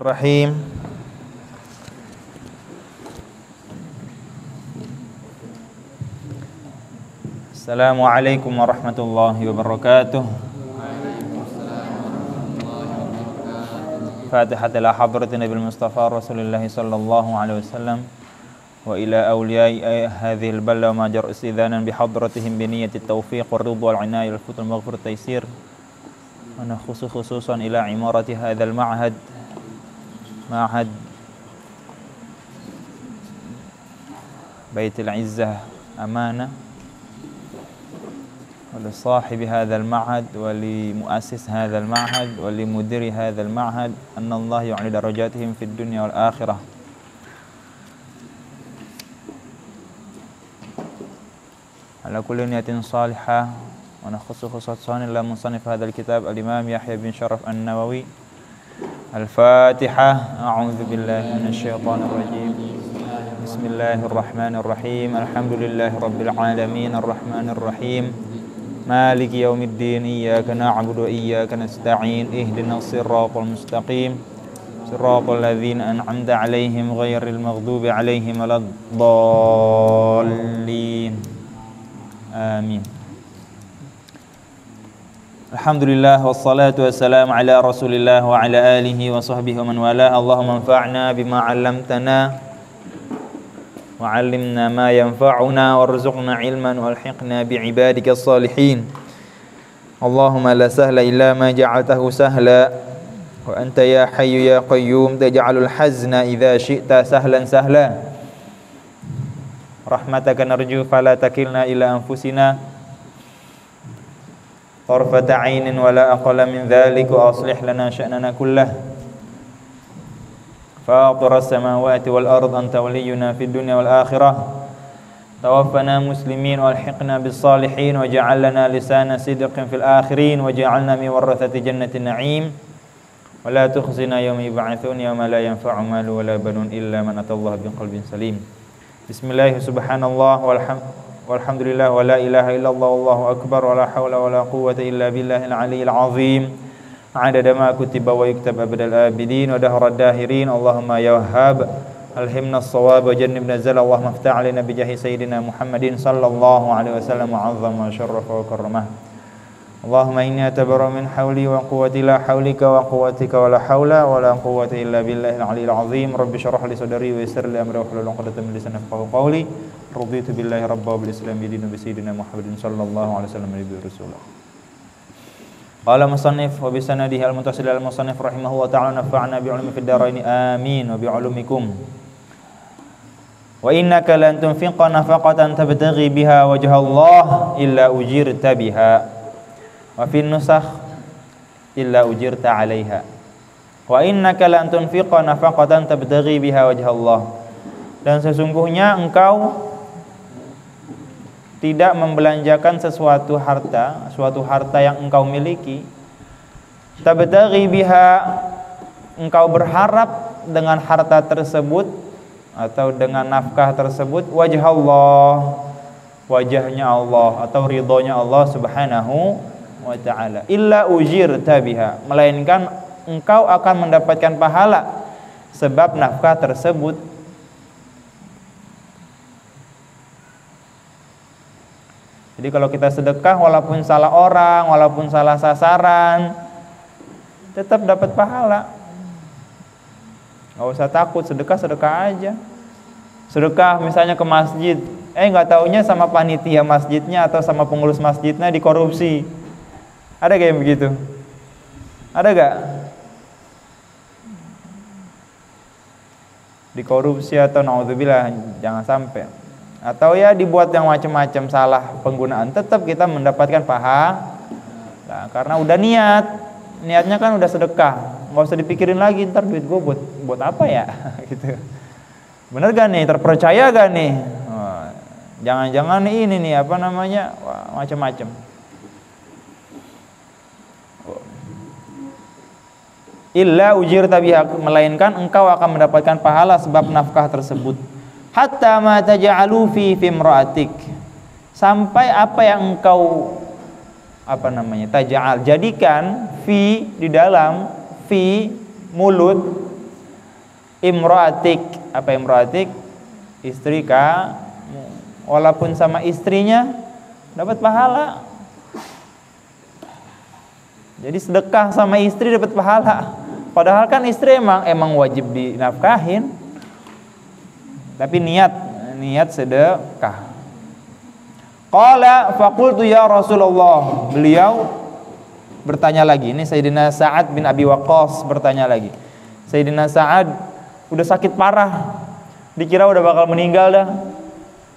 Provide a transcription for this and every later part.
Rahim. Assalamualaikum warahmatullahi wabarakatuh. Fatihat ila hadratin Nabil Mustafa Rasulullah sallallahu alaihi wasallam wa ila awliyai hadhil balda ma jar istidhanan bi hadratihim bi niyyati taufiq wa ridha wal inayah wal futul maghfir taysir. Ana khususan ila imarati hadzal ma'had معهد بيت العزة أمانة ولصاحب هذا المعهد ولمؤسس هذا المعهد ولمدير هذا المعهد أن الله يعلي درجاتهم في الدنيا والآخرة. على كل نية صالحة ونخص خصوصا إلى مصنف هذا الكتاب الإمام يحيى بن شرف النووي. Al-Fatihah. A'udzu billahi minasyaitonir rajim. Bismillahirrahmanirrahim. Alhamdulillahirabbil alamin arrahmanir rahim. Maliki yaumiddin. Iyyaka na'budu wa iyyaka nasta'in. Ihdinas siratal mustaqim. Siratal ladzina an'amta 'alaihim ghairil maghdubi 'alaihim waladdallin. Amin. Alhamdulillah wassalatu wassalamu ala Rasulillah wa ala alihi wa sahbihi wa man wala. Allahumma anfa'na bima 'allamtana wa 'allimna ma yanfa'una warzuqna ilman walhiqna bi'ibadikas salihin. Allahumma la sahla illa ma ja'altahu sahla wa anta ya hayyu ya qayyum taj'alul hazna idza syi'ta sahlan sahla. Rahmataka narju fala takilna ila anfusina طرفة عين ولا أقل من ذلك وأصلح لنا شأننا كله فاطر السماوات والأرض أنت ولينا في الدنيا والآخرة توفنا مسلمين والحقنا بالصالحين وجعل لنا لسان صدق في الآخرين وجعلنا من ورثة جنة النعيم ولا تخزنا يوم يبعثون يوم لا ينفع مال ولا بنون إلا من أتى الله بقلب سليم. بسم الله سبحان الله walhamdulillah wa la ilaha illallah wallahu akbar wa la hawla wa la quwwata illa billahil aliyyil azim adada ma kutiba wa yuktab abadal abidin wa dahrad dahirin. Allahumma ya wahhab alhimna as-shawab wa jannibna zal. Allahumma iftah alaina bi jahi sayyidina Muhammadin sallallahu alaihi wasallam wa 'azzama wa syarrafa wa karramah. Allahumma inni atabarra min hawli wa quwwati la hawlika wa quwwatika wa la hawla wa la quwwata illa billahil aliyyil azim. Rabbi shrah li sadri wa yassir li amri wa hlul 'uqdatam min lisani yafqahu qawli. Raditu billahi rabba wa bil islami dinan bi sayyidina Muhammadin sallallahu alaihi wasallam nabiyyi rasulullah. Qala musannif wa bi sanadihi al-muttasil al-musannif rahimahullah ta'ala nafa'na bi 'ulumi fid dharain amin wa bi 'ulumikum. Wa innaka lan tunfiqa nafaqatan tabtaghi biha wajha Allah illa ujirta biha wa fi nusakh illa ujirta 'alaiha. Wa innaka lan tunfiqa nafaqatan tabtaghi biha wajha Allah. Dan sesungguhnya engkau tidak membelanjakan suatu harta yang engkau miliki, tabtaghi biha, engkau berharap dengan harta tersebut atau dengan nafkah tersebut wajah Allah, wajahnya Allah atau ridhonya Allah subhanahu wa ta'ala, illa ujirta biha, melainkan engkau akan mendapatkan pahala sebab nafkah tersebut. Jadi kalau kita sedekah walaupun salah orang, walaupun salah sasaran, tetap dapat pahala. Gak usah takut, sedekah aja. Sedekah misalnya ke masjid, gak taunya sama panitia masjidnya atau sama pengurus masjidnya dikorupsi. Ada gak yang begitu? Ada gak? Dikorupsi atau naudzubillah, jangan sampai. Atau ya dibuat yang macam-macam salah penggunaan, tetap kita mendapatkan pahala. Nah, karena udah niatnya kan udah sedekah, nggak usah dipikirin lagi ntar duit gue buat apa ya, gitu. Bener gak nih, terpercaya gak nih? Jangan-jangan ini nih apa namanya, macam-macam. Illa ujirta biha, melainkan engkau akan mendapatkan pahala sebab nafkah tersebut. Hatta ma taj'alu fi imra'atik, sampai apa yang engkau taj'al, jadikan fi di dalam, fi mulut, imra'atik. Apa imra'atik? Istri kamu. Walaupun sama istrinya dapat pahala. Jadi sedekah sama istri dapat pahala. Padahal kan istri emang wajib dinafkahin. Tapi niat sedekah. Qala faqultu ya Rasulullah. Beliau bertanya lagi. Ini Sayyidina Sa'ad bin Abi Waqqas bertanya lagi. Sayyidina Sa'ad udah sakit parah. Dikira udah bakal meninggal dah.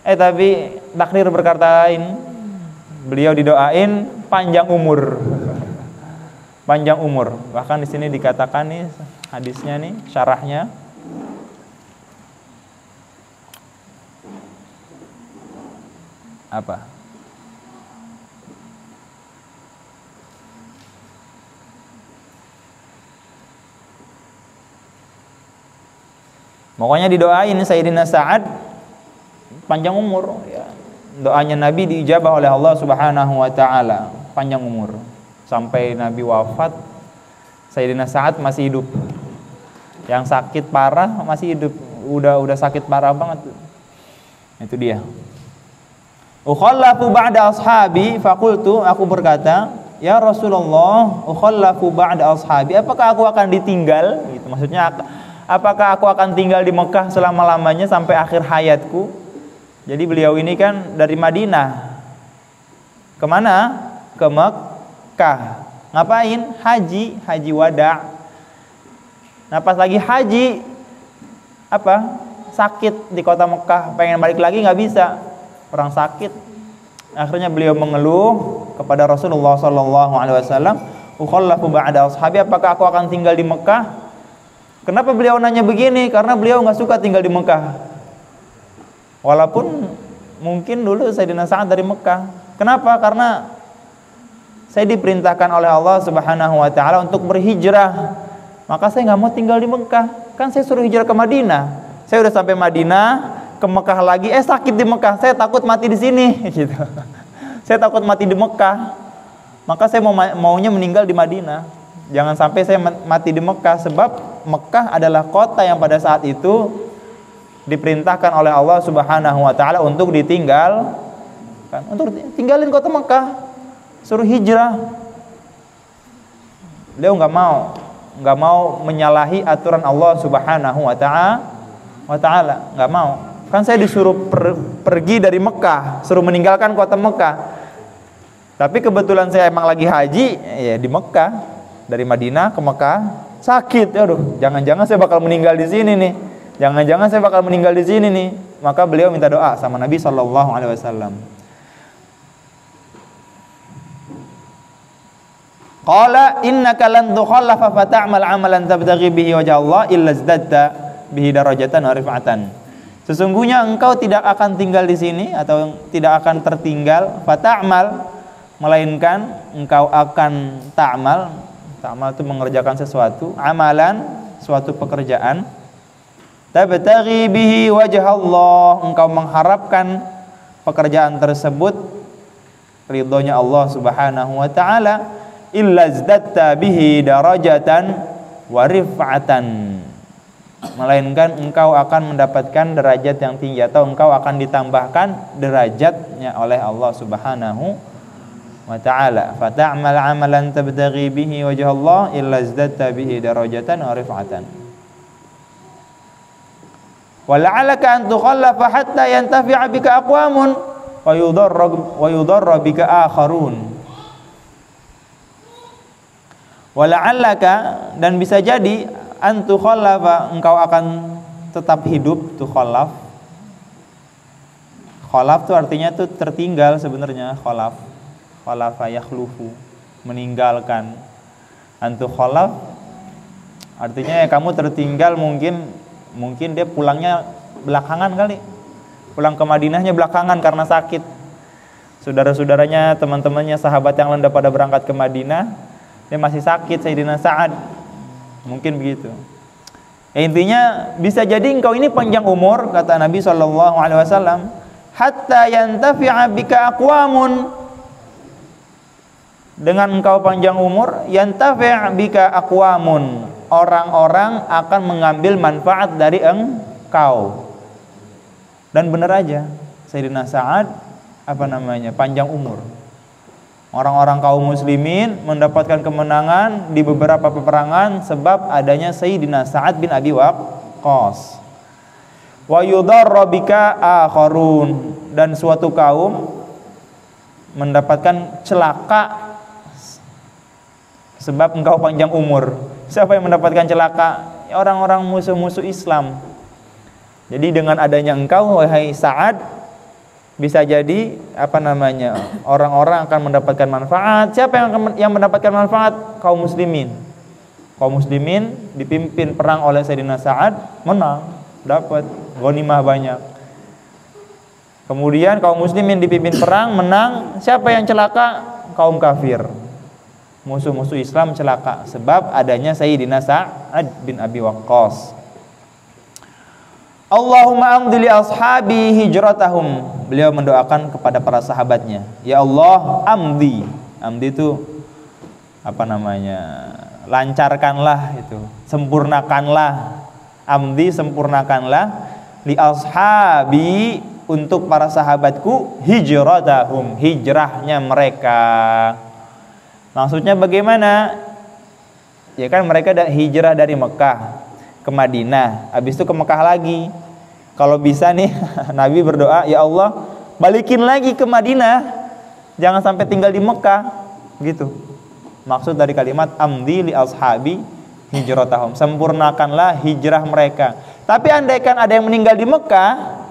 Tapi takdir berkata lain. Beliau didoain panjang umur. Panjang umur. Bahkan di sini dikatakan nih hadisnya nih, syarahnya. Apa? Pokoknya didoain Sayyidina Sa'ad panjang umur ya. Doanya Nabi diijabah oleh Allah Subhanahu wa taala, panjang umur. Sampai Nabi wafat, Sayyidina Sa'ad masih hidup. Yang sakit parah masih hidup. Udah sakit parah banget. Itu dia. Ukhallafu ba'da ashabi faqultu, aku berkata, ya Rasulullah, ukhallafu ba'da ashabi, apakah aku akan ditinggal? Gitu. Maksudnya apakah aku akan tinggal di Mekah selama-lamanya sampai akhir hayatku? Jadi beliau ini kan dari Madinah. Kemana? Ke Mekah. Ngapain? Haji wada'. Nah pas lagi haji, sakit di kota Mekah, pengen balik lagi nggak bisa, orang sakit. Akhirnya beliau mengeluh kepada Rasulullah SAW, ukhallafu ba'da ashabi, apakah aku akan tinggal di Mekah? Kenapa beliau nanya begini? Karena beliau nggak suka tinggal di Mekah. Walaupun mungkin dulu Sayyidina Sa'ad dari Mekah. Kenapa? Karena saya diperintahkan oleh Allah Subhanahu wa taala untuk berhijrah. Maka saya nggak mau tinggal di Mekah. Kan saya suruh hijrah ke Madinah. Saya udah sampai Madinah, ke Mekah lagi, sakit di Mekah. Saya takut mati di sini gitu. Saya takut mati di Mekah. Maka saya maunya meninggal di Madinah. Jangan sampai saya mati di Mekah, sebab Mekah adalah kota yang pada saat itu diperintahkan oleh Allah Subhanahu wa taala untuk ditinggal, kan? Untuk tinggalin kota Mekah, suruh hijrah. Beliau nggak mau menyalahi aturan Allah Subhanahu wa taala, nggak mau. Kan saya disuruh pergi dari Mekah, suruh meninggalkan kota Mekah. Tapi kebetulan saya emang lagi haji, ya di Mekah, dari Madinah ke Mekah, sakit. Aduh, jangan-jangan saya bakal meninggal di sini nih. Jangan-jangan saya bakal meninggal di sini nih. Maka beliau minta doa sama Nabi sallallahu alaihi wasallam. Qala innaka lan tukhallafa fa ta'mal 'amalan tabtaghi bihi wajha Allah illa zdadta bihi darajatan wa rif'atan. Sesungguhnya engkau tidak akan tinggal di sini atau tidak akan tertinggal, fa ta'mal, melainkan engkau akan ta'mal. Ta'mal itu mengerjakan sesuatu, amalan, suatu pekerjaan. Tabtaghi bihi wajha Allah, engkau mengharapkan pekerjaan tersebut ridhonya Allah Subhanahu wa taala, illa zdadta bihi darajatan wa rif'atan, melainkan engkau akan mendapatkan derajat yang tinggi atau engkau akan ditambahkan derajatnya oleh Allah Subhanahu wa ta'ala. Fata'mal 'amalan tabtaghi bihi wajha Allah illa zdadta bihi darajatan wa rif'atan. Wala'alaka an tukhallafa hatta yantafi'a bika aqwamun wa yudarra bika akharun. Wala'alaka, dan bisa jadi an tukhallafa, engkau akan tetap hidup. Tukhallaf, khalaf itu artinya itu tertinggal sebenarnya. Khalafa yakhlufu, meninggalkan. An tukhallaf artinya ya kamu tertinggal, mungkin dia pulangnya belakangan kali. Pulang ke Madinahnya belakangan karena sakit. Saudara-saudaranya, teman-temannya, sahabat yang lain udah pada berangkat ke Madinah, dia masih sakit, Sayyidina Sa'ad. Mungkin begitu. Intinya bisa jadi engkau ini panjang umur, kata Nabi SAW, hatta yantafi'a bika aqwamun, dengan engkau panjang umur, yantafi' bika aqwamun, orang-orang akan mengambil manfaat dari engkau. Dan benar aja, Sayyidina Sa'ad panjang umur. Orang-orang kaum muslimin mendapatkan kemenangan di beberapa peperangan sebab adanya Sayyidina Sa'ad bin Abi Waqqas. Wa yudarra bika akharun, dan suatu kaum mendapatkan celaka sebab engkau panjang umur. Siapa yang mendapatkan celaka? Ya, orang-orang musuh-musuh Islam. Jadi dengan adanya engkau, wahai Sa'ad, bisa jadi orang-orang akan mendapatkan manfaat. Siapa yang mendapatkan manfaat? Kaum muslimin. Kaum muslimin dipimpin perang oleh Sayyidina Sa'ad, menang, dapat ghanimah banyak. Kemudian kaum muslimin dipimpin perang, menang. Siapa yang celaka? Kaum kafir. Musuh-musuh Islam celaka sebab adanya Sayyidina Sa'ad bin Abi Waqqas. Allahumma amdi li ashabi hijratahum. Beliau mendoakan kepada para sahabatnya, ya Allah, amdi. Amdi itu lancarkanlah, itu sempurnakanlah. Amdi, sempurnakanlah, li ashabi, untuk para sahabatku, hijratahum, hijrahnya mereka. Maksudnya bagaimana? Ya kan mereka hijrah dari Mekah ke Madinah, habis itu ke Mekah lagi. Kalau bisa nih Nabi berdoa, ya Allah, balikin lagi ke Madinah, jangan sampai tinggal di Mekah, gitu. Maksud dari kalimat amdi li ashabi hijratahum, sempurnakanlah hijrah mereka. Tapi andaikan ada yang meninggal di Mekah,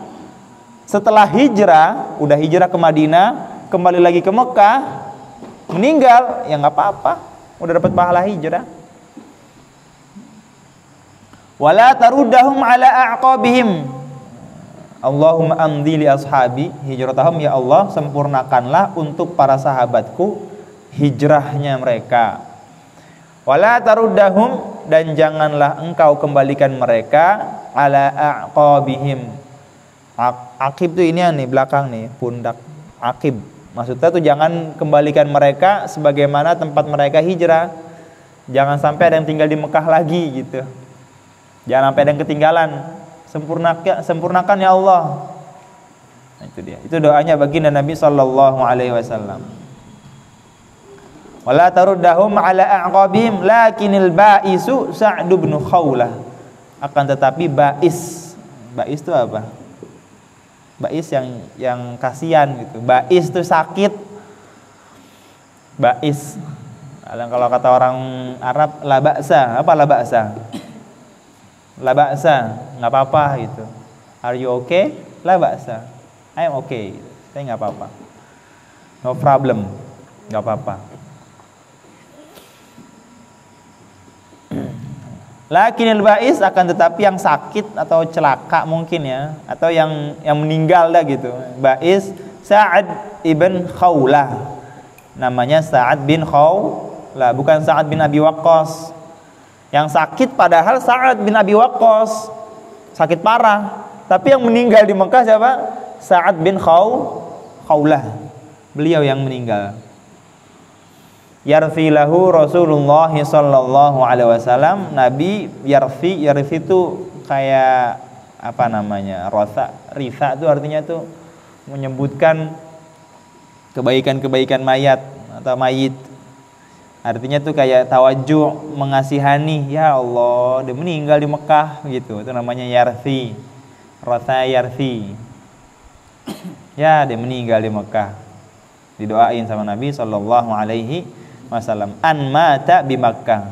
setelah hijrah, udah hijrah ke Madinah, kembali lagi ke Mekah, meninggal, ya nggak apa-apa, udah dapat pahala hijrah. Wala taruddahum ala a'qabihim. Allahumma amdi li ashabi hijratahum, ya Allah, sempurnakanlah untuk para sahabatku hijrahnya mereka. Wala taruddahum, dan janganlah engkau kembalikan mereka ala a'qabihim. Aqib tuh ini nih, belakang nih, pundak. Aqib maksudnya tuh jangan kembalikan mereka sebagaimana tempat mereka hijrah. Jangan sampai ada yang tinggal di Mekah lagi, gitu. Jangan sampai ada yang ketinggalan. Sempurnakan ya Allah. Nah, itu dia. Itu doanya baginda Nabi sallallahu alaihi wasallam. Wala taruddahum ala a'qabihim lakinil ba'isu Sa'd bin Khawlah. Akan tetapi ba'is itu apa? Ba'is yang kasihan gitu. Ba'is itu sakit. Ba'is. Kalau kata orang Arab, la ba'sa. Apa la ba'sa? La ba'sa, nggak apa-apa gitu. Are you okay? La ba'sa, I am okay. Saya nggak apa-apa. No problem, nggak apa-apa. Lakinil ba'is, akan tetapi yang sakit atau celaka mungkin ya, atau yang meninggal dah gitu. Ba'is Sa'ad ibn Khawlah. Namanya Sa'ad bin Khawlah, bukan Sa'ad bin Abi Waqqas. Yang sakit padahal Sa'ad bin Abi Waqqas, sakit parah. Tapi yang meninggal di Mekah siapa? Sa'ad bin Khawlah. Beliau yang meninggal. Yarfi lahu Rasulullah sallallahu alaihi wasallam. Nabi yarfi itu kayak Risa itu artinya tuh menyebutkan kebaikan-kebaikan mayat atau mayit. Artinya tuh kayak tawajuh, mengasihani. Ya Allah, dia meninggal di Mekah gitu. Itu namanya yarfi. Rasa yarfi. Ya, dia meninggal di Mekah. Didoain sama Nabi sallallahu alaihi wasallam. An mata bi Makkah.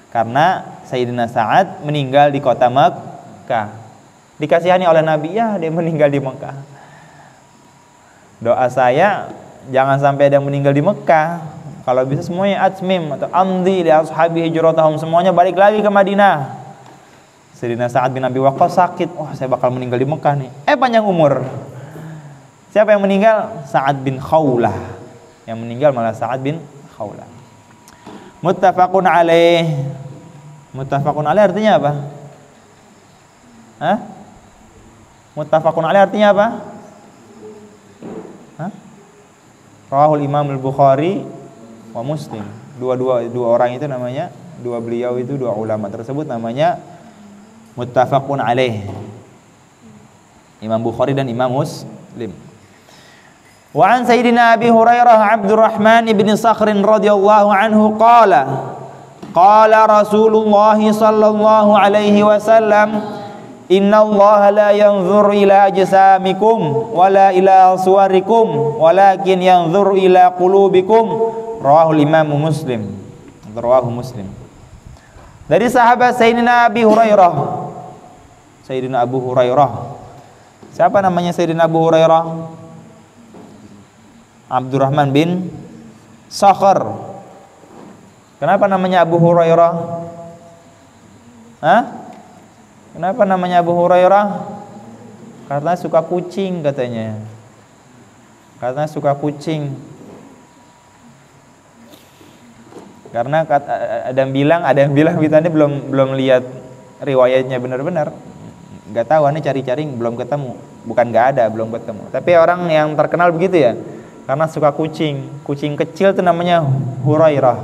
Karena Sayyidina Sa'ad meninggal di kota Mekah. Dikasihani oleh Nabi, ya dia meninggal di Mekah. Doa saya jangan sampai ada yang meninggal di Mekah. Kalau bisa semuanya atmim atau amdi li ashabi hijratahum, semuanya balik lagi ke Madinah. Sayyidina Sa'ad bin Abi Waqqas sakit, wah saya bakal meninggal di Mekah nih. Panjang umur. Siapa yang meninggal? Sa'ad bin Khawlah. Yang meninggal malah Sa'ad bin Khawlah. Muttafaqun alaih. Muttafaqun alaih artinya apa? Hah? Muttafaqun alaih artinya apa? Hah? Rawahul Imam al-Bukhari wa Muslim. Dua orang itu namanya Dua beliau itu, dua ulama tersebut namanya muttafaqun alaih. Imam Bukhari dan Imam Muslim. Wa an Sayyidina Abi Hurairah Abdurrahman ibn Sakhr radhiyallahu anhu qala Rasulullah sallallahu alaihi wasallam inna Allah la yanzur ila ajsamikum wala ila suwarikum walakin yanzur ila qulubikum. Rawahul Imam Muslim. Rawahu Muslim. Dari sahabat Sayyidina Abi Hurairah. Sayyidina Abu Hurairah. Siapa namanya Sayyidina Abu Hurairah? Abdurrahman bin Sakhr. Kenapa namanya Abu Hurairah? Hah? Kenapa namanya Abu Hurairah? Karena suka kucing katanya. Karena suka kucing. Karena ada yang bilang kita ini belum lihat riwayatnya benar-benar. Gak tahu, ini cari-cari belum ketemu. Bukan gak ada, belum ketemu. Tapi orang yang terkenal begitu ya, karena suka kucing. Kucing kecil itu namanya Hurairah.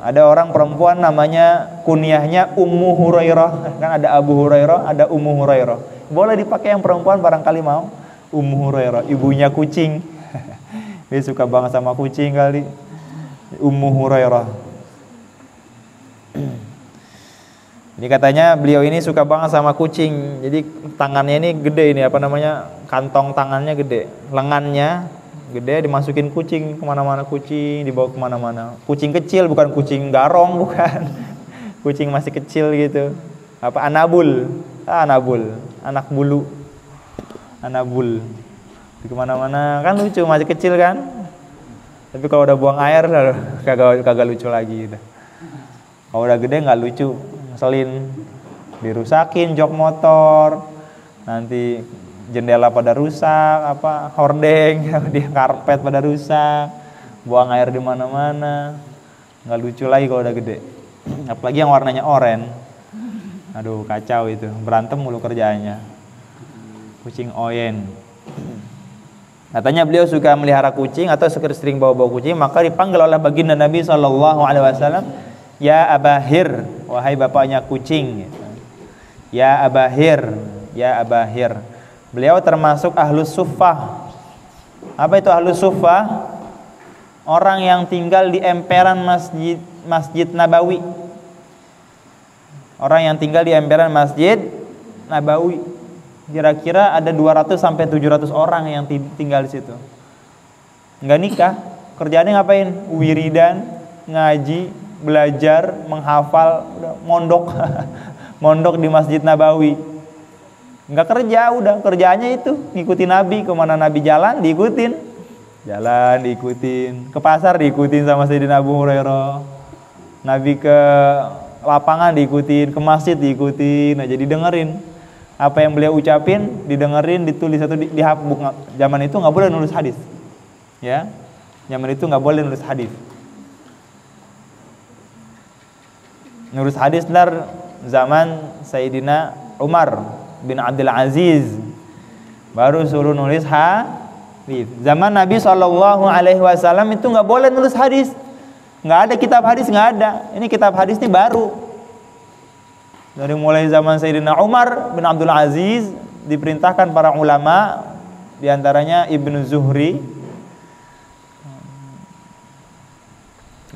Ada orang perempuan namanya kunyahnya Ummu Hurairah. Kan ada Abu Hurairah, ada Ummu Hurairah. Boleh dipakai yang perempuan barangkali mau. Ummu Hurairah, ibunya kucing. Dia suka banget sama kucing kali. Ummu Hurairah. Jadi katanya beliau ini suka banget sama kucing. Jadi tangannya ini gede, ini apa namanya, kantong tangannya gede, lengannya gede, dimasukin kucing kemana-mana, kucing dibawa kemana-mana. Kucing kecil, bukan kucing garong, bukan. Kucing masih kecil gitu. Apa, anabul, anak bulu, anabul. Di kemana-mana kan lucu, masih kecil kan. Tapi kalau udah buang air kagak lucu lagi gitu. Kalau udah gede nggak lucu. Ngeselin, dirusakin jok motor, nanti jendela pada rusak, hordeng, di karpet pada rusak, buang air di mana-mana, nggak lucu lagi kalau udah gede. Apalagi yang warnanya oranye, aduh kacau itu, berantem mulu kerjaannya, kucing oyen. Katanya beliau suka melihara kucing atau sering bawa kucing, maka dipanggil oleh baginda Nabi SAW, ya Abahir, wahai bapaknya kucing. Ya Abahir, ya Abahir. Beliau termasuk ahlus suffah. Apa itu ahlus suffah? Orang yang tinggal di emperan Masjid Nabawi. Orang yang tinggal di emperan Masjid Nabawi. Kira-kira ada 200 sampai 700 orang yang tinggal di situ. Enggak nikah, kerjaannya ngapain? Wiridan, ngaji, belajar, menghafal, udah mondok. Mondok di Masjid Nabawi. Enggak kerja, udah kerjaannya itu ngikutin Nabi, kemana Nabi jalan diikutin. Jalan diikutin, ke pasar diikutin sama Sayyidina Abu Hurairah. Nabi ke lapangan diikutin, ke masjid diikutin. Nah, jadi dengerin apa yang beliau ucapin, didengerin, ditulis atau dihapus. Zaman itu nggak boleh nulis hadis, ya. Zaman itu nggak boleh nulis hadis. Nulis hadis ntar zaman Sayyidina Umar bin Abdul Aziz baru suruh nulis hadis. Zaman Nabi SAW itu nggak boleh nulis hadis, nggak ada kitab hadis, nggak ada. Ini kitab hadis ini baru. Dari mulai zaman Sayyidina Umar bin Abdul Aziz diperintahkan para ulama, diantaranya Ibnu Zuhri,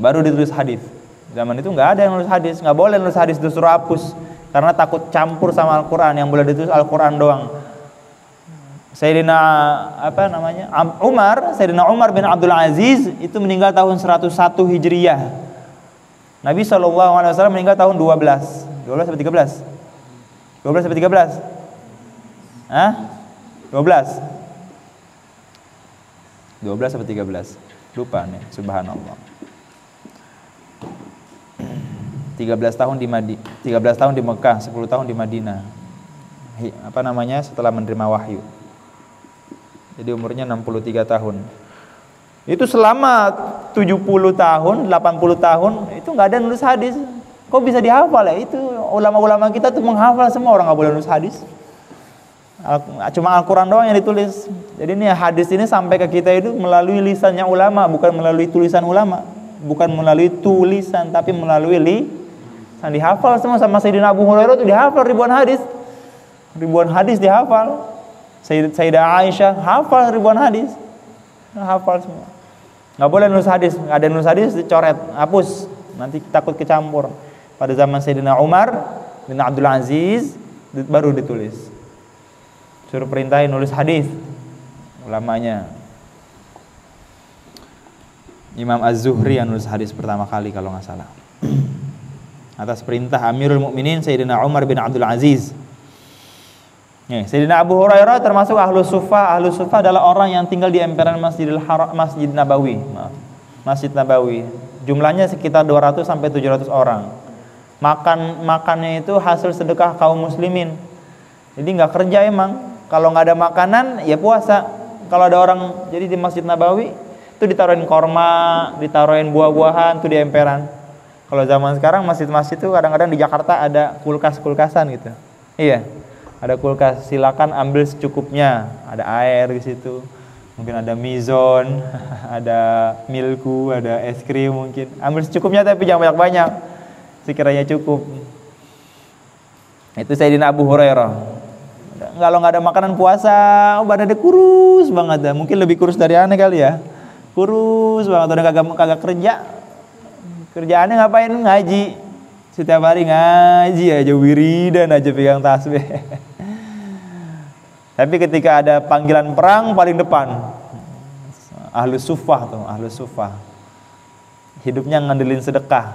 baru ditulis hadis. Zaman itu nggak ada yang nulis hadis, nggak boleh nulis hadis, disuruh hapus karena takut campur sama Al-Quran. Yang boleh ditulis Al-Quran doang. Sayyidina Sayyidina Umar bin Abdul Aziz itu meninggal tahun 101 Hijriyah. Nabi SAW meninggal tahun 12 sampai 13? 12 sampai 13? Hah? 12? 12 sampai 13? Lupa nih, subhanallah. 13 tahun di Mekah, 10 tahun di Madinah. Setelah menerima wahyu. Jadi umurnya 63 tahun. Itu selama 70 tahun, 80 tahun itu nggak ada nulis hadis. Kok bisa dihafal ya? Itu ulama-ulama kita tuh menghafal semua, orang nggak boleh nulis hadis. Cuma Al-Quran doang yang ditulis. Jadi ini hadis ini sampai ke kita itu melalui lisannya ulama, bukan melalui tulisan ulama, bukan melalui tulisan, tapi melalui lisan. Dihafal semua sama Sayyidina Abu Hurairah itu dihafal ribuan hadis dihafal. Sayyidah Aisyah hafal ribuan hadis, hafal semua. Nggak boleh nulis hadis, nggak ada nulis hadis dicoret, hapus, nanti takut kecampur. Pada zaman Sayyidina Umar bin Abdul Aziz baru ditulis. Suruh perintahin nulis hadis ulamanya. Imam Az-Zuhri yang nulis hadis pertama kali kalau nggak salah. Atas perintah Amirul Mukminin Sayyidina Umar bin Abdul Aziz. Sayyidina Abu Hurairah termasuk Ahlus Suffah. Ahlus Suffah adalah orang yang tinggal di emperan Masjid Nabawi. Masjid Nabawi. Jumlahnya sekitar 200 sampai 700 orang. Makannya itu hasil sedekah kaum muslimin. Jadi nggak kerja emang. Kalau nggak ada makanan ya puasa. Kalau ada orang jadi di Masjid Nabawi itu ditaruhin korma, ditaruhin buah-buahan tuh di emperan. Kalau zaman sekarang masjid-masjid tuh kadang-kadang di Jakarta ada kulkas-kulkasan gitu. Iya, ada kulkas. Silakan ambil secukupnya. Ada air di situ. Mungkin ada mizon, ada milku, ada es krim mungkin. Ambil secukupnya tapi jangan banyak-banyak. Sekiranya cukup. Itu Sayyidina Abu Hurairah. Kalau nggak ada makanan puasa, badannya kurus banget dah. Mungkin lebih kurus dari aneh kali ya. Kurus banget, udah kagak kerja. Kerjaannya ngapain? Ngaji. Setiap hari ngaji aja, wiridan aja pegang tasbih. Tapi ketika ada panggilan perang paling depan. Ahlus Suffah tuh, Ahlus Suffah. Hidupnya ngandelin sedekah.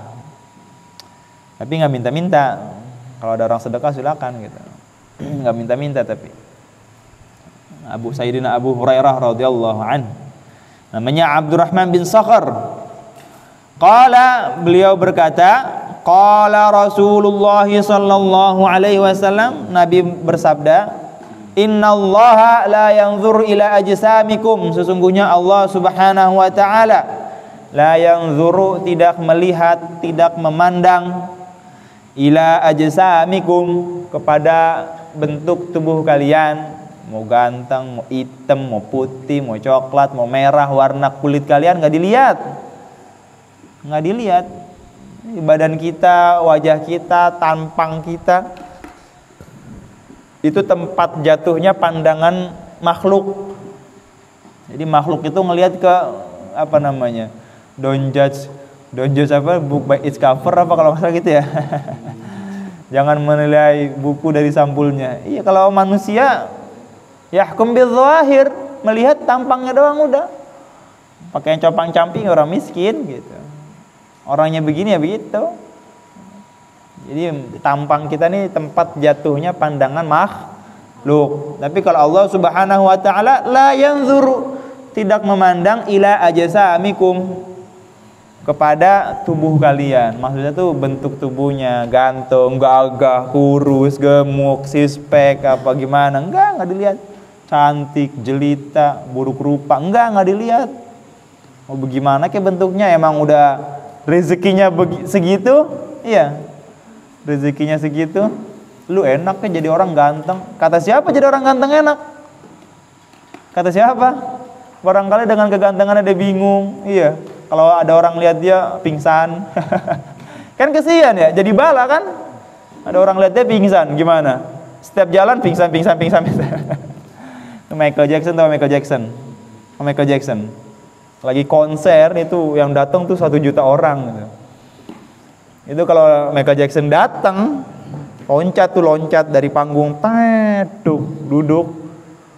Tapi nggak minta-minta. Kalau ada orang sedekah silakan gitu. Nggak minta-minta tapi. Sayyidina Abu Hurairah radhiyallahu an. Namanya Abdurrahman bin Sakhar. Qala, beliau berkata, qala Rasulullah sallallahu alaihi wasallam, Nabi bersabda, innallaha la yanzur ila ajsamikum, sesungguhnya Allah Subhanahu wa taala la yanzuru, tidak melihat, tidak memandang, ila ajsamikum, kepada bentuk tubuh kalian, mau ganteng, mau hitam, mau putih, mau coklat, mau merah, warna kulit kalian nggak dilihat. Nggak dilihat. Badan kita, wajah kita, tampang kita, itu tempat jatuhnya pandangan makhluk. Jadi makhluk itu ngelihat ke apa namanya, don't judge apa, book by its cover apa kalau nggak salah gitu ya. Jangan menilai buku dari sampulnya. Iya, kalau manusia yahkum bidzahir, melihat tampangnya doang udah. Pakai yang compang-camping orang miskin gitu. Orangnya begini ya begitu. Jadi tampang kita nih tempat jatuhnya pandangan makhluk. Tapi kalau Allah Subhanahu wa taala la yanzuru, tidak memandang ila ajsamikum, kepada tubuh kalian. Maksudnya tuh bentuk tubuhnya, gantung, gagah, kurus, gemuk, six-pack apa gimana, enggak dilihat. Cantik, jelita, buruk rupa, enggak dilihat. Mau bagaimana kayak bentuknya, emang udah rezekinya segitu, iya. Rezekinya segitu, lu enak kan jadi orang ganteng. Kata siapa jadi orang ganteng enak? Kata siapa? Barangkali dengan kegantengannya dia bingung, iya. Kalau ada orang lihat dia pingsan, kan kesian ya, jadi bala kan. Ada orang lihat dia pingsan, gimana? Setiap jalan pingsan. Michael Jackson tahu Michael Jackson. Lagi konser itu yang datang tuh 1 juta orang. Gitu. Itu kalau Michael Jackson datang, loncat dari panggung, duduk,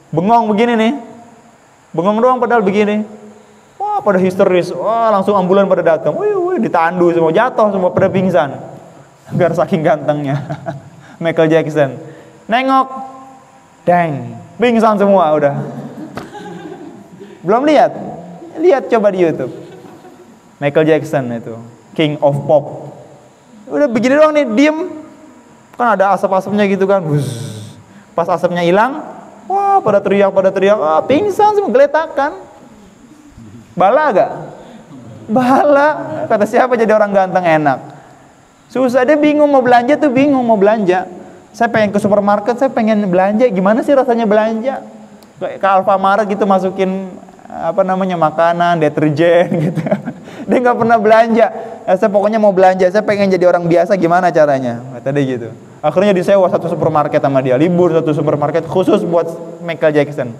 bengong begini nih, bengong doang padahal begini. Wah, pada histeris, wah langsung ambulan pada datang, wih, ditandu semua, jatuh semua, pada pingsan, biar saking gantengnya. Michael Jackson, nengok, dang, pingsan semua udah. Belum lihat coba di YouTube. Michael Jackson itu, King of Pop, udah begini doang nih, diem, kan ada asap-asapnya gitu kan, pas asapnya hilang, wah pada teriak, pingsan semua, geletakan. Bala gak? Bala. Kata siapa jadi orang ganteng enak? Susah, dia bingung mau belanja tuh, bingung mau belanja. Saya pengen ke supermarket, saya pengen belanja. Gimana sih rasanya belanja? Ke Alfamart gitu, masukin makanan, deterjen gitu. Dia nggak pernah belanja. Saya pokoknya mau belanja, saya pengen jadi orang biasa, gimana caranya? Kata dia gitu. Akhirnya disewa satu supermarket sama dia, libur satu supermarket khusus buat Michael Jackson.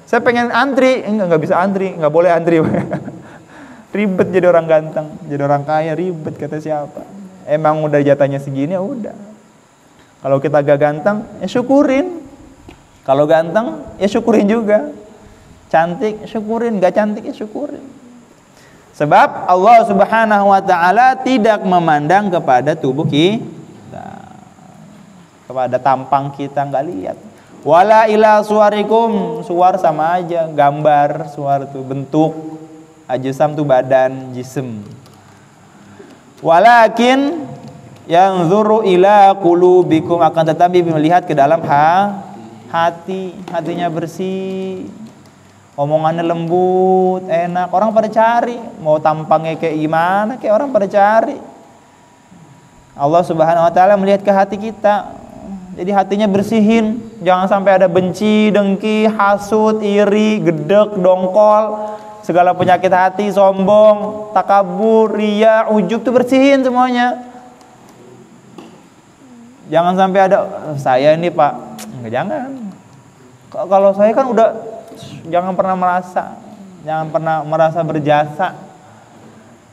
Saya pengen antri, nggak bisa antri, nggak boleh antri. Ribet jadi orang ganteng, jadi orang kaya ribet, kata siapa? Emang udah jatahnya segini, ya udah. Kalau kita gak ganteng, ya syukurin. Kalau ganteng, ya syukurin juga. Cantik, syukurin. Gak cantik, ya syukurin. Sebab Allah Subhanahu wa ta'ala tidak memandang kepada tubuh kita, kepada tampang kita, gak lihat. Wala ila suwarikum, suwar sama aja, gambar, suwar itu bentuk, ajsam itu badan, jism. Walakin yang zuru ila qulubikum, akan tetapi melihat ke dalam hati, hatinya bersih, omongannya lembut, enak, orang pada cari, mau tampangnya kayak gimana, kayak orang pada cari. Allah Subhanahu wa ta'ala melihat ke hati kita, jadi hatinya bersihin, jangan sampai ada benci, dengki, hasut, iri, gedek, dongkol, segala penyakit hati, sombong, takabur, riya, ujub, tuh bersihin semuanya. Jangan sampai ada saya ini Pak, jangan. Kalau saya kan udah, jangan pernah merasa berjasa.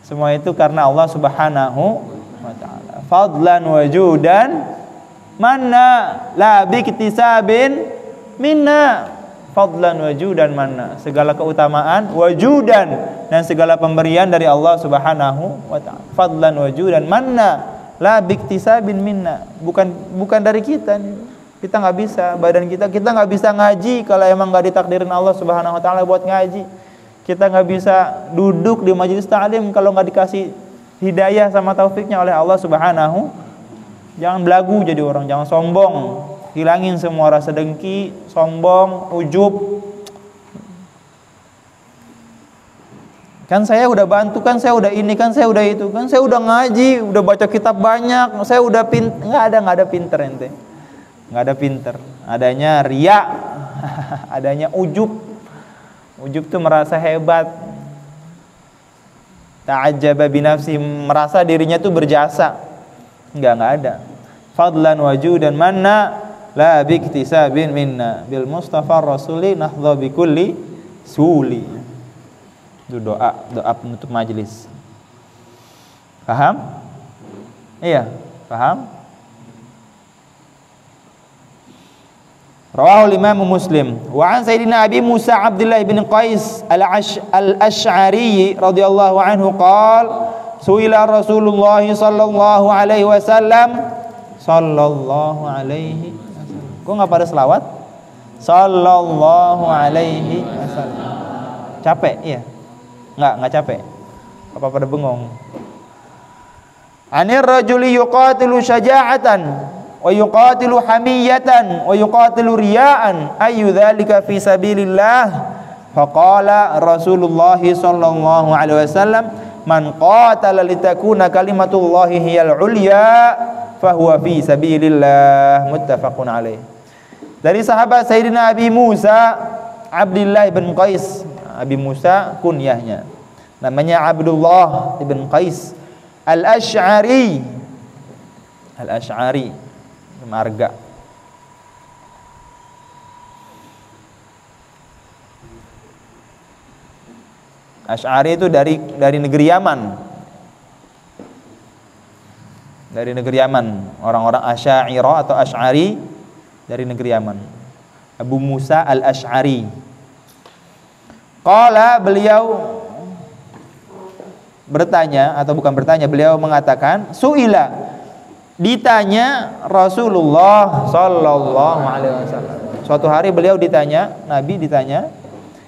Semua itu karena Allah Subhanahu wa ta'ala. Fadlan wajudan manna la biktisabin minna. Fadlan wajudan manna, segala keutamaan, wajudan, dan segala pemberian dari Allah Subhanahu wa ta'ala. Fadlan wajudan manna la biktisabin minna, bukan dari kita nih. Kita nggak bisa, badan kita nggak bisa ngaji kalau emang nggak ditakdirin Allah Subhanahu wa ta'ala buat ngaji. Kita nggak bisa duduk di majelis ta'lim kalau nggak dikasih hidayah sama taufiknya oleh Allah Subhanahu. Jangan belagu jadi orang, jangan sombong, hilangin semua rasa dengki, sombong, ujub. Kan saya udah bantu, kan saya udah ini, kan saya udah itu, kan saya udah ngaji, udah baca kitab banyak, saya udah nggak ada pinter ente, nggak ada pinter, adanya riya, adanya ujub tuh merasa hebat, ta'ajjaba binafsi, merasa dirinya tuh berjasa, nggak ada. Fadlan wajudan manna la biktisabin minna bil mustafa rasuli nahdha bikulli suli. Itu doa penutup majelis. Paham? Iya, paham? Rawahul Imam Muslim. Wa an Sayyidina Abi Musa Abdullah bin Qais al-Asy'ari radhiyallahu anhu qala su'ila Rasulullah sallallahu alaihi wasallam Kok enggak pada selawat? Sallallahu alaihi wasallam. Capek? Iya. Enggak capek. Apa pada bengong? Anir rajuli yuqatilu syaja'atan wa yuqatilu hamiyatan wa yuqatilu riya'an ayu dzalika fi sabilillah. Faqala Rasulullah sallallahu alaihi wasallam man qatala litakuna kalimatullahi hiyal ulya fahuwa fi sabilillah. Muttafaqun alaih. Dari sahabat Sayyidina Abi Musa Abdullah bin Qais. Abi Musa kunyahnya namanya Abdullah bin Qais al-Asy'ari marga. Asy'ari itu dari negeri Yaman. Dari negeri Yaman, orang-orang Asy'ariyah atau Asy'ari dari negeri Yaman. Abu Musa al-Asy'ari. Qala, beliau bertanya, atau bukan bertanya, beliau mengatakan su'ila, ditanya Rasulullah sallallahu alaihi wasallam. Suatu hari beliau ditanya, Nabi ditanya,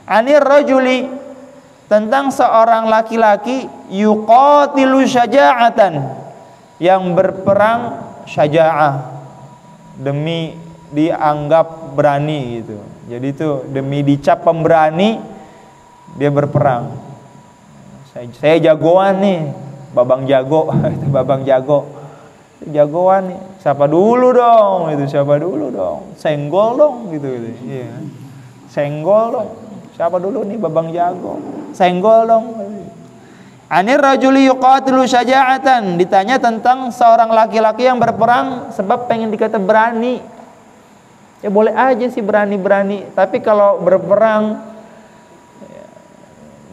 anir rajuli, tentang seorang laki-laki yuqatilu syaja'atan, yang berperang syaja'ah, demi dianggap berani gitu. Jadi itu demi dicap pemberani dia berperang. Saya jagoan nih, babang jago, babang jago. jagoan nih, siapa dulu dong, senggol dong gitu. Iya. Senggol dong. Siapa dulu nih babang jago? Senggol dong. Anir rajuli yuqatilu syaja'atan, ditanya tentang seorang laki-laki yang berperang sebab pengen dikata berani. Ya boleh aja sih berani-berani, tapi kalau berperang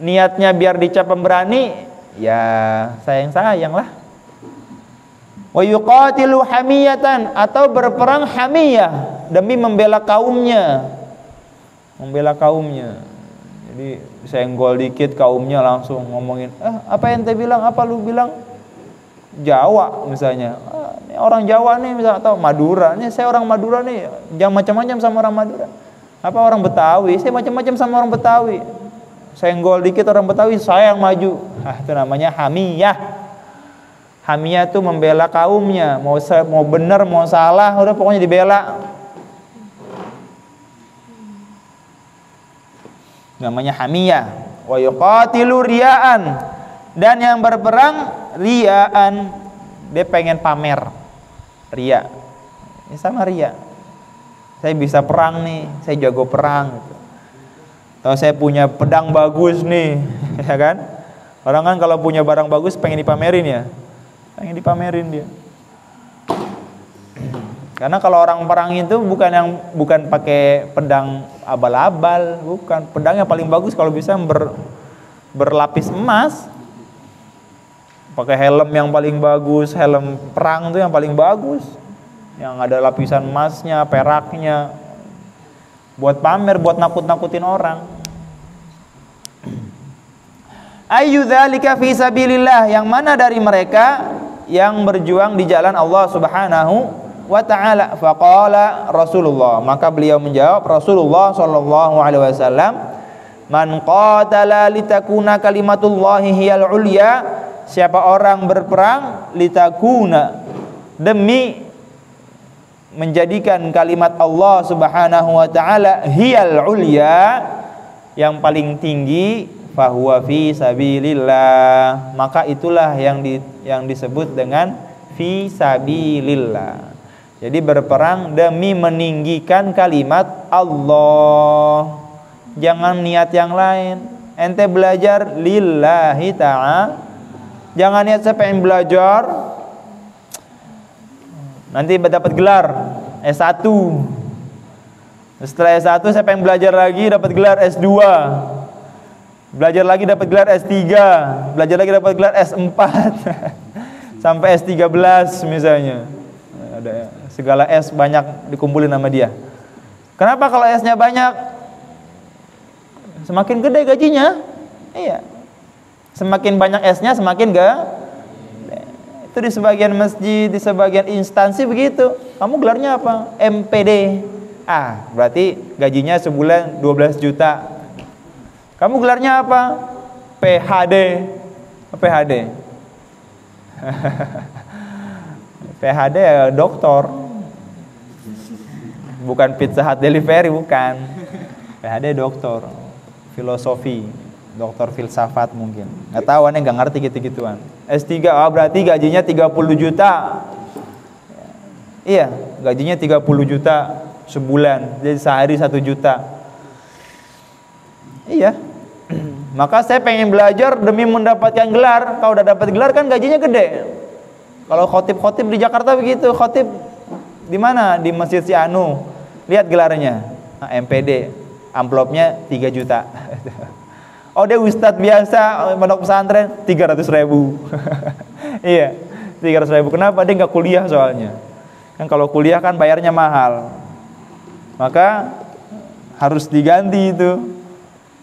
niatnya biar dicap pemberani, ya sayang-sayang lah. Wa yuqatilu hamiyatan, atau berperang hamiyah, demi membela kaumnya. Jadi senggol dikit kaumnya langsung ngomongin, apa ente bilang, apa lu bilang? Jawa misalnya, ini orang Jawa nih misalnya, atau Madura, nih saya orang Madura nih, jangan macam-macam sama orang Madura. Apa orang Betawi, saya macam-macam sama orang Betawi. Senggol dikit orang Betawi, saya yang maju. Itu namanya hamiyah. Hamiyah itu membela kaumnya, mau benar mau salah, udah pokoknya dibela. Namanya hamiyah. Wa yuqatilu riyaan, dan yang berperang riyaan, dia pengen pamer. Riya, ini sama riya. Saya bisa perang nih, saya jago perang gitu. Atau saya punya pedang bagus nih, ya kan? Orang kan kalau punya barang bagus pengen dipamerin ya, pengen dipamerin dia. Karena kalau orang perang itu bukan pakai pedang abal-abal, bukan. Pedang yang paling bagus kalau bisa berlapis emas. Pakai helm yang paling bagus, helm perang itu yang paling bagus. Yang ada lapisan emasnya, peraknya. Buat pamer, buat nakut-nakutin orang. Ayyu dzalika fi sabilillah, yang mana dari mereka yang berjuang di jalan Allah Subhanahu wa ta'ala. Faqala Rasulullah, maka beliau menjawab, Rasulullah sallallahu alaihi wasallam, man qatala litakuna kalimatullahi hiyal ulya, siapa orang berperang litakuna, demi menjadikan kalimat Allah Subhanahu wa ta'ala hiyal ulya, yang paling tinggi, fahuwa fi sabilillah, maka itulah yang disebut dengan fi sabilillah. Jadi berperang demi meninggikan kalimat Allah. Jangan niat yang lain. Ente belajar lillahi ta'ala. Jangan niat saya pengen belajar, nanti dapat gelar S1. Setelah S1 saya pengen belajar lagi, dapat gelar S2. Belajar lagi dapat gelar S3. Belajar lagi dapat gelar S4. Sampai S13 misalnya. Ada ya, segala S banyak dikumpulin sama dia. Kenapa kalau S-nya banyak? Semakin gede gajinya. Iya. Semakin banyak S-nya semakin gede. Itu di sebagian masjid, di sebagian instansi begitu. Kamu gelarnya apa? MPD. Berarti gajinya sebulan 12 juta. Kamu gelarnya apa? PhD. PhD. PhD ya doktor, bukan Pizza Hut delivery, bukan. PhD doktor, filosofi, doktor filsafat mungkin. Nggak tahu, aneh nggak ngerti gitu-gituan. S3, berarti gajinya 30 juta. Iya, gajinya 30 juta sebulan, jadi sehari 1 juta. Iya. Maka saya pengen belajar demi mendapatkan gelar. Kalau udah dapat gelar kan gajinya gede. Kalau khotib-khotib di Jakarta begitu, khotib di mana? Di Masjid Sianu. Lihat gelarnya, MPD, amplopnya 3 juta. Oh, dia ustadz biasa, pondok pesantren 300.000. Iya, 300.000. Kenapa? Dia nggak kuliah soalnya. Kan kalau kuliah kan bayarnya mahal. Maka harus diganti itu.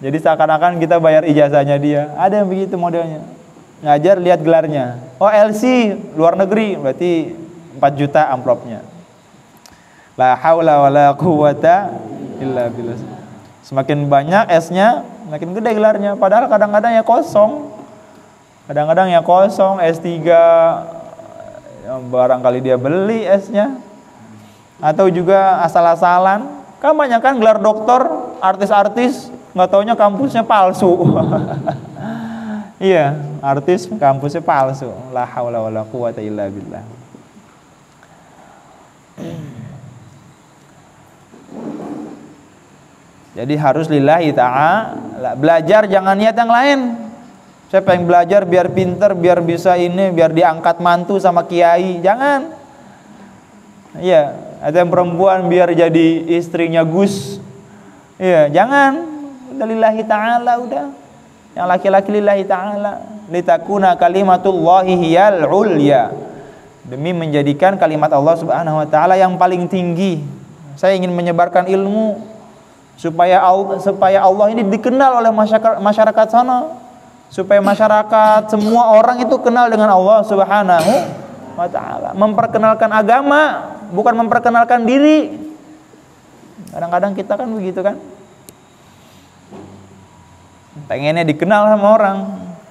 Jadi seakan-akan kita bayar ijazahnya dia. Ada yang begitu modelnya. Ngajar lihat gelarnya. Oh, LC luar negeri, berarti 4 juta amplopnya. La haula wala quwata illa billah. Semakin banyak S-nya, makin gede gelarnya. Padahal kadang-kadang ya kosong. Kadang-kadang ya kosong. S3 barangkali dia beli S-nya. Atau juga asal-asalan. Kan banyak kan gelar doktor, artis-artis, nggak taunya kampusnya palsu. Iya, artis kampusnya palsu. La haula wala quwata illa billah. Jadi harus lillahi ta'ala. Belajar jangan niat yang lain. Saya pengen belajar biar pinter, biar bisa ini, biar diangkat mantu sama kiai. Jangan. Iya, ada yang perempuan biar jadi istrinya Gus. Iya, jangan. Udah lillahi ta'ala udah. Yang laki-laki lillahi ta'ala. Litakuna kalimatullahi hiyal ulya. Demi menjadikan kalimat Allah Subhanahu wa taala yang paling tinggi. Saya ingin menyebarkan ilmu supaya Allah ini dikenal oleh masyarakat sana, supaya masyarakat semua orang itu kenal dengan Allah Subhanahu wa taala, memperkenalkan agama, bukan memperkenalkan diri. Kadang-kadang kita kan begitu kan, pengennya dikenal sama orang.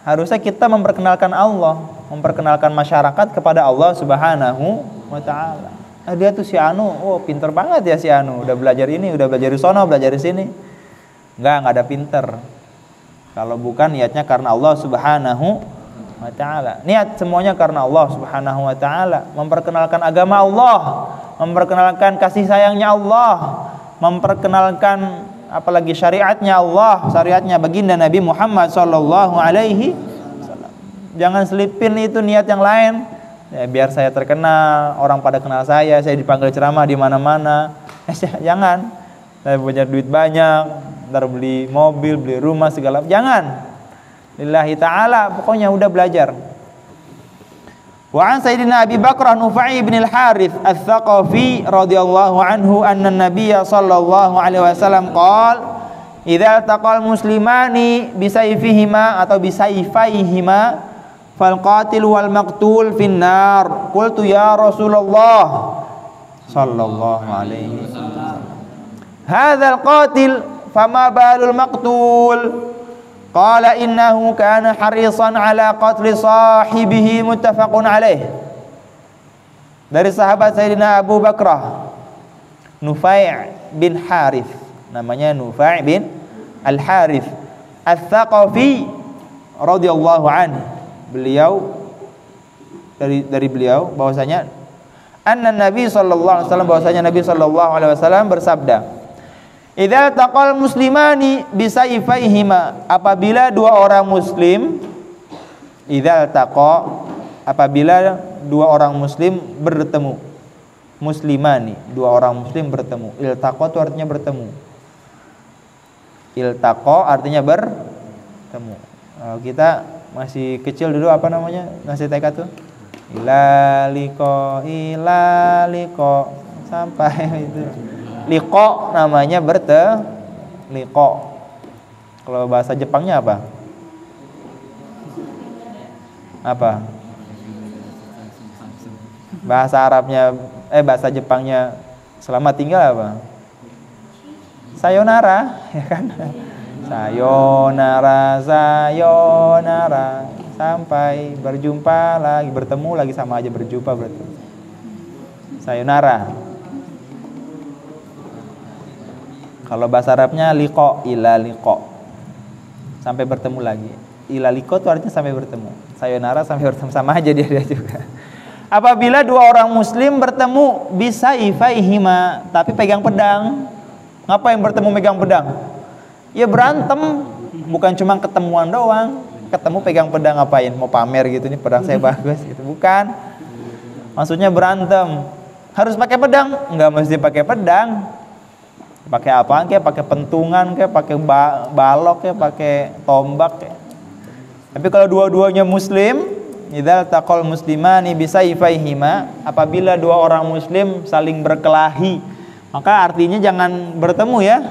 Harusnya kita memperkenalkan Allah, memperkenalkan masyarakat kepada Allah Subhanahu wa taala. Dia tuh si Anu, oh pinter banget ya si Anu, udah belajar ini, udah belajar di sono, belajar di sini. Enggak ada pinter. Kalau bukan niatnya karena Allah Subhanahu wa taala. Niat semuanya karena Allah Subhanahu wa taala, memperkenalkan agama Allah, memperkenalkan kasih sayangnya Allah, memperkenalkan apalagi syariatnya Allah, syariatnya baginda Nabi Muhammad sallallahu alaihi wasallam. Jangan selipin itu niat yang lain. Ya, biar saya terkenal, orang pada kenal saya dipanggil ceramah di mana-mana. Jangan. Saya punya duit banyak, ntar beli mobil, beli rumah segala. Jangan. Lillahi ta'ala, pokoknya udah belajar. Wa an Sayyidina Abi Bakrah Nufai bin al-Harith al-Thaqafi radhiyallahu anhu anna Nabiyya sallallahu alaihi wasallam qala idza taqal muslimani bisayfihima atau bisayfaihima fal qatil wal maqtul finnar. Qultu ya Rasulullah sallallahu alaihi wasallam hadzal qatil fama balul maqtul? Qala innahu kana harisan ala qatli sahibihi muttafaqun alaih. Dari sahabat Sayyidina Abu Bakrah Nufai' bin Harith, namanya Nufai' bin Al-Harith Al-Thaqafi radhiyallahu anhu. Beliau dari beliau bahwasanya anna Nabi sallallahu alaihi wasallam, bahwasanya Nabi sallallahu alaihi wasallam bersabda, idza taqal muslimani bisayfaihima, apabila dua orang muslim, idza taqa, apabila dua orang muslim bertemu, muslimani, dua orang muslim bertemu. Iltaqa itu artinya bertemu. Iltaqa artinya bertemu. Kita masih kecil dulu apa namanya ngasih TK tuh, ilaliko sampai itu liko namanya liko. Kalau bahasa Jepangnya apa bahasa Arabnya bahasa Jepangnya selamat tinggal apa? Sayonara, ya kan? Sayonara, sayonara, sampai berjumpa lagi, bertemu lagi, sama aja berjumpa berarti. Sayonara. Kalau bahasa Arabnya liko, ila liko, sampai bertemu lagi. Ila liko itu artinya sampai bertemu. Sayonara sampai bertemu, sama aja dia juga. Apabila dua orang muslim bertemu bisayfaihima, tapi pegang pedang. Ngapain bertemu megang pedang? Ya berantem, bukan cuma ketemuan doang. Ketemu pegang pedang ngapain? Mau pamer gitu, nih pedang saya bagus gitu. Bukan. Maksudnya berantem. Harus pakai pedang? Enggak mesti pakai pedang. Pakai apaan kayak? Pakai pentungan kayak, pakai balok kayak, pakai tombak kayak. Tapi kalau dua-duanya muslim, idzal taqal muslimani bisayfaihima, apabila dua orang muslim saling berkelahi, maka artinya jangan bertemu ya.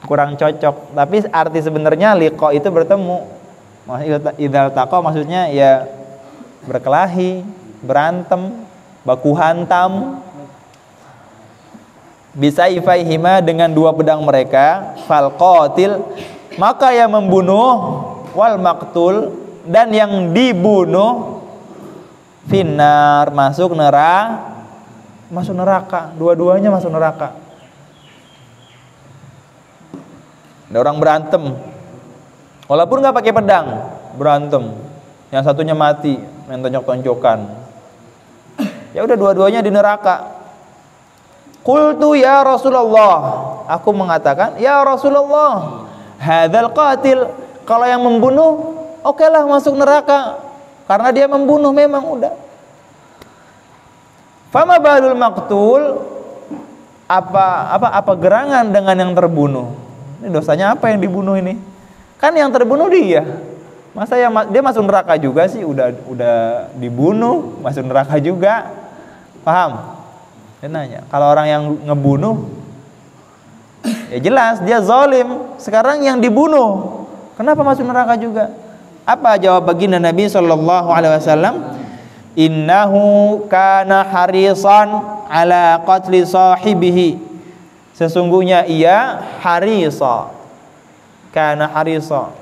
Kurang cocok. Tapi arti sebenarnya liqa itu bertemu. Idzal taqa maksudnya ya berkelahi, berantem, baku hantam. Bisayfaihima, dengan dua pedang mereka, fal qatil, maka yang membunuh, wal maqtul, dan yang dibunuh, finnar, masuk neraka. Dua-duanya masuk neraka. Ada orang berantem, walaupun nggak pakai pedang, berantem. Yang satunya mati, main tonjok-tonjokan. Ya udah dua-duanya di neraka. Qultu ya Rasulullah, aku mengatakan, ya Rasulullah, hadzal qatil, kalau yang membunuh, okelah masuk neraka karena dia membunuh memang udah. Fama balul maqtul, apa gerangan dengan yang terbunuh? Ini dosanya apa yang dibunuh ini? Kan yang terbunuh dia. Masa dia masuk neraka juga sih? Udah dibunuh masuk neraka juga. Paham? Dia nanya, kalau orang yang ngebunuh, ya jelas dia zalim. Sekarang yang dibunuh, kenapa masuk neraka juga? Apa jawab baginda Nabi sallallahu alaihi wasallam? Innahu kana harisan ala qatli sahibihi. Sesungguhnya ia harisa. Kana harisa.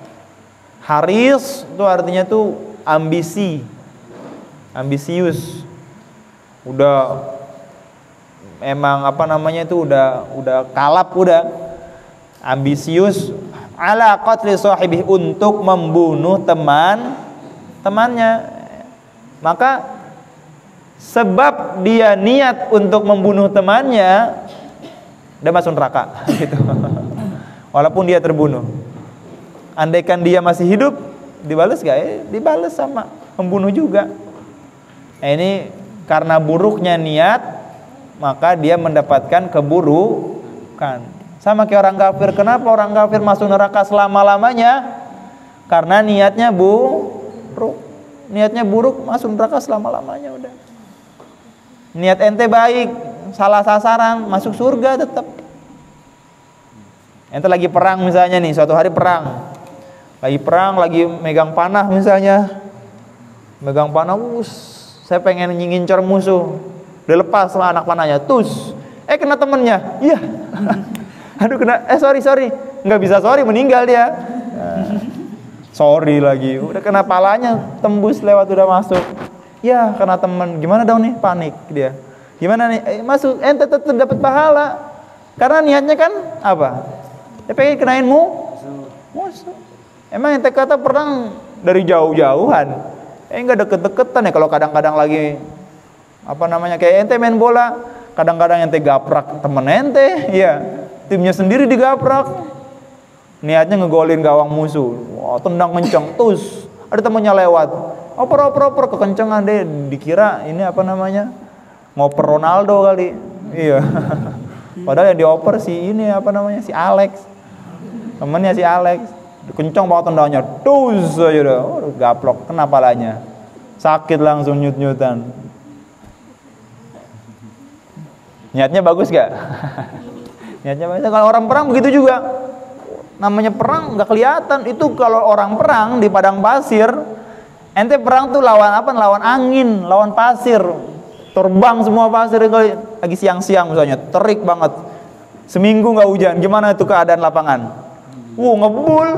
Haris itu artinya tuh ambisi. Ambisius. Udah emang itu udah kalap, udah ambisius ala qatli sahibi, untuk membunuh temannya. Maka sebab dia niat untuk membunuh temannya, dia masuk neraka gitu. Walaupun dia terbunuh. Andaikan dia masih hidup, dibalas gak? Dibalas sama membunuh juga. Nah, ini karena buruknya niat, maka dia mendapatkan keburukan. Sama kayak orang kafir. Kenapa orang kafir masuk neraka selama-lamanya? Karena niatnya buruk. Niatnya buruk, masuk neraka selama-lamanya udah. Niat ente baik, salah sasaran, masuk surga tetap. Ente lagi perang misalnya nih, suatu hari perang. Lagi megang panah misalnya. Megang panah, saya pengen ngincer musuh. Udah lepas lah anak panahnya, tus, kena temennya, iya, aduh kena, sorry, nggak bisa sorry, meninggal dia, sorry lagi, udah kena palanya, tembus lewat udah masuk, ya kena temen, gimana dong nih, panik dia, gimana nih, masuk, ente tetap dapat pahala, karena niatnya kan apa, dia pengen kenain musuh, emang ente kata perang dari jauh-jauhan, nggak deket-deketan ya, kalau kadang-kadang lagi kayak ente main bola, kadang-kadang ente gaprak temen ente, iya, timnya sendiri digaprak, niatnya ngegolin gawang musuh, wah, tendang kenceng, tus, ada temennya lewat, oper kekencengan deh, dikira ini ngoper Ronaldo kali, iya, padahal yang dioper si si Alex, temennya si Alex, kenceng banget tendangnya, tus aja udah, gaplok, kena palanya, sakit langsung nyut-nyutan. Niatnya bagus gak? Niatnya bagus. Kalau orang perang begitu juga. Namanya perang gak kelihatan. Itu kalau orang perang di padang pasir, ente perang tuh lawan apa? Lawan angin, lawan pasir. Terbang semua pasir itu lagi siang-siang misalnya, terik banget. Seminggu gak hujan. Gimana itu keadaan lapangan? Ngebul.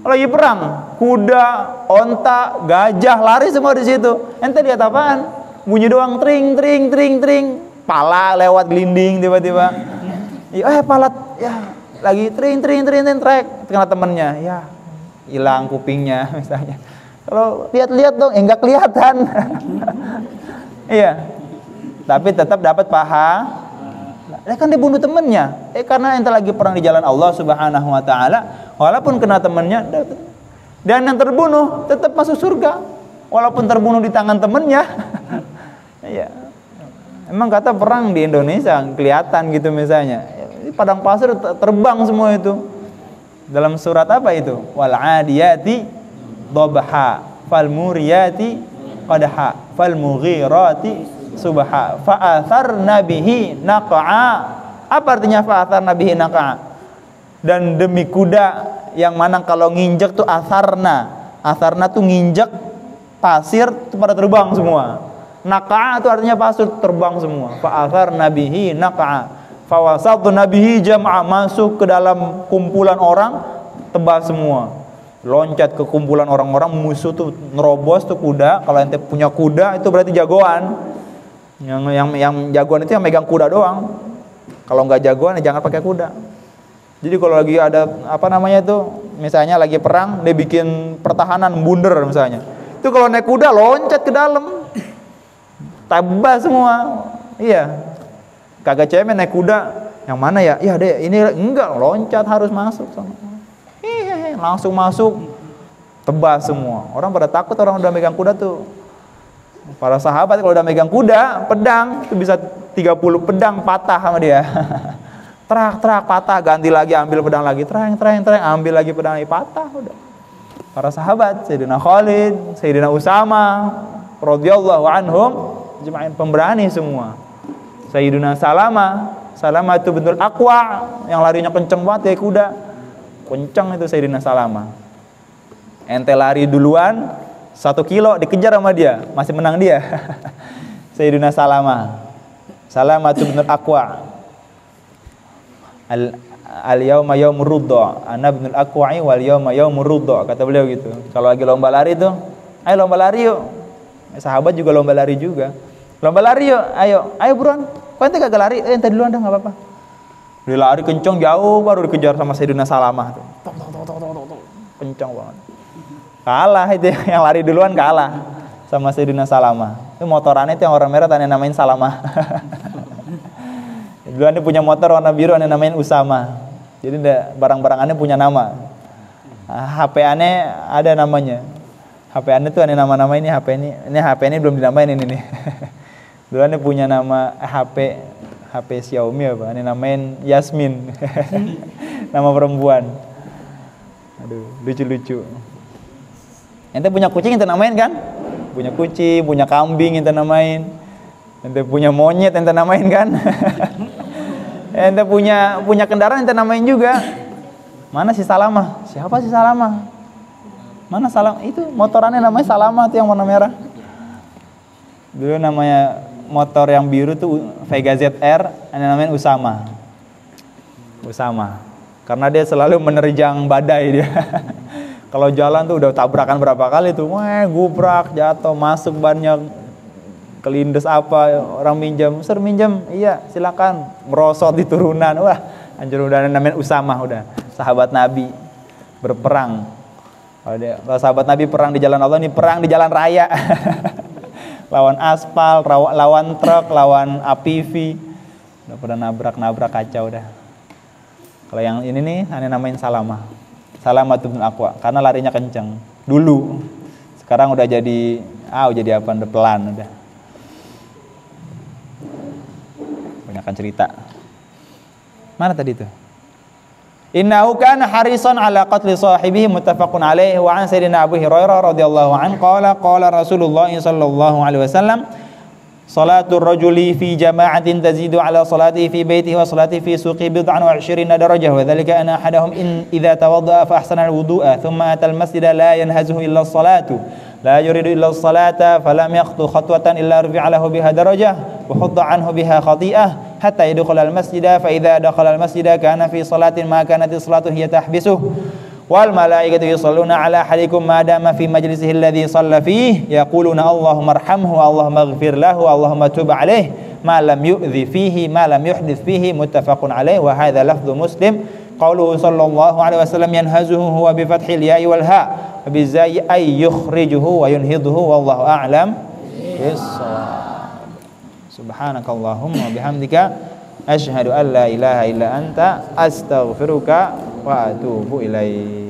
Lagi perang, kuda, onta, gajah lari semua di situ. Ente lihat apaan? Bunyi doang, tring. Pala lewat gelinding tiba-tiba. Palat ya lagi tring trek kena temennya, ya hilang kupingnya misalnya. Kalau lihat dong, enggak kelihatan. Iya. Tapi tetap dapat paha. Kan dia bunuh temennya. Karena ente lagi perang di jalan Allah Subhanahu wa taala, walaupun kena temennya, dan yang terbunuh tetap masuk surga walaupun terbunuh di tangan temennya. Iya. Emang kata perang di Indonesia kelihatan gitu misalnya. Padang pasir terbang semua itu. Dalam surat apa itu? Wal 'adiyati dhabha, fal muriyati qadha, fal mughirati subha, fa atharna bihi naq'a. Apa artinya fa atharna bihi naq'a? Dan demi kuda yang mana kalau nginjek tuh atharna. Atharna tuh nginjek pasir tuh pada terbang semua. Naqa'a itu artinya pasir terbang semua. Fa'athar nabihi naqa'a. Fawasatu nabihi jama'a, masuk ke dalam kumpulan orang, tebal semua. Loncat ke kumpulan orang-orang, musuh tuh nerobos tuh kuda. Kalau ente punya kuda itu berarti jagoan. Yang jagoan itu yang megang kuda doang. Kalau nggak jagoan ya jangan pakai kuda. Jadi kalau lagi ada misalnya lagi perang, dia bikin pertahanan bunder misalnya. Itu kalau naik kuda loncat ke dalam. Tebas semua. Iya. Kagak cemen naik kuda. Yang mana ya? Iya deh, ini enggak, loncat harus masuk sama. Langsung masuk. Tebas semua. Orang pada takut orang udah megang kuda tuh. Para sahabat kalau udah megang kuda, pedang itu bisa 30 pedang patah sama dia. Terak patah, ganti lagi ambil pedang lagi, terang, ambil lagi pedang lagi, patah udah. Para sahabat, Sayyidina Khalid, Sayyidina Usama radhiyallahu anhum, jemaah pemberani semua. Sayyidina Salama itu betul Aqwa yang larinya kenceng banget ya kuda. Kenceng itu Sayyidina Salama. Ente lari duluan 1 kilo dikejar sama dia, masih menang dia. Sayyidina Salama itu betul Aqwa. Al-yawma yaumur rudha, ana ibnul Aqwa'i wal yawma yaumur rudha, kata beliau gitu. Kalau lagi lomba lari tuh, ayo lomba lari yuk. Sahabat juga lomba lari juga. Lomba lari yuk, ayo buruan. Kok ente kagak lari? Ente duluan dah, enggak apa-apa. Dia lari kencang jauh baru dikejar sama Sayyidina Salamah tuh. Kencang banget. Kalah itu yang lari duluan, kalah sama Sayyidina Salamah. Itu motorannya itu yang warna merah tadi namain Salamah. Duluan dia punya motor warna biru yang namain Usama. Jadi barang-barangannya punya nama. HP-annya ada namanya. HP-annya tuh ada nama-nama ini, HP ini belum dinamain ini nih. Duluan dia punya nama HP Xiaomi apa? Ini namain Yasmin. Nama perempuan. Aduh, lucu-lucu. Ente punya kucing ente namain kan? Punya kucing, punya kambing ente namain. Ente punya monyet ente namain kan? Ente punya kendaraan ente namain juga. Mana si Salamah? Siapa si Salamah? Mana Salamah? Itu motorannya namanya Salamah tuh yang warna merah. Dulu namanya motor yang biru tuh Vega ZR, ini namanya Usama. Karena dia selalu menerjang badai dia. Kalau jalan tuh udah tabrakan berapa kali tuh, gubrak, jatuh, masuk bannya, kelindes apa, orang minjam, iya silakan, merosot di turunan, wah, anjir udah namanya Usama udah, sahabat Nabi berperang. Kalau sahabat Nabi perang di jalan Allah, ini perang di jalan raya. Lawan aspal, lawan truk, lawan APV, udah pada nabrak kacau dah. Kalau yang ini nih, aneh namain Salamah itu bin Aqwa, karena larinya kenceng dulu. Sekarang udah jadi apa? Udah pelan udah. Banyakan cerita. Mana tadi tuh? Innahu kana harisan ala qatli sahibihi muttafaqun alaihi wa an sayyidina Abu Hurairah radhiyallahu anhu qala Rasulullah sallallahu alaihi wasallam salatul rajuli fi jama'atin tazidu ala salatihi fi baitihi wa salatihi fi suqi bid'an wa 20 darajah wa dhalika anna ahadahum in idza tawadda'a fa ahsana al-wudu'a thumma ata al-masjida la yanhazuhu illa as-salatu la yuridu illa as-salata falam yakhtu khatwatan illa rufi'a lahu biha darajah wa hudda anhu biha khati'ah hatta yadkhula al-masjida fa idza dakhala al-masjida kana fi salatin ma kanat as-salatu hiya tahbisuhu wal malaikatu yusalluna ala ahadikum ma dama fi majlisihi alladhi shalla fihi yaquluna Allahumma arhamhu Allahumma ighfir lahu Allahumma tub alayhi ma lam yu'dhi fihi ma lam yuhdith fihi muttafaqun alayhi wa hadha lafdhu Muslim qawluhu sallallahu alaihi wasallam yanhazuhu huwa bi fathil ya'i wal ha wa bi zai ay yukhrijuhu wa yunhidhuhu wallahu a'lam bis-shawab. Subhanakallahumma bihamdika asyhadu an la ilaha illa anta astaghfiruka wa atubu ilaik.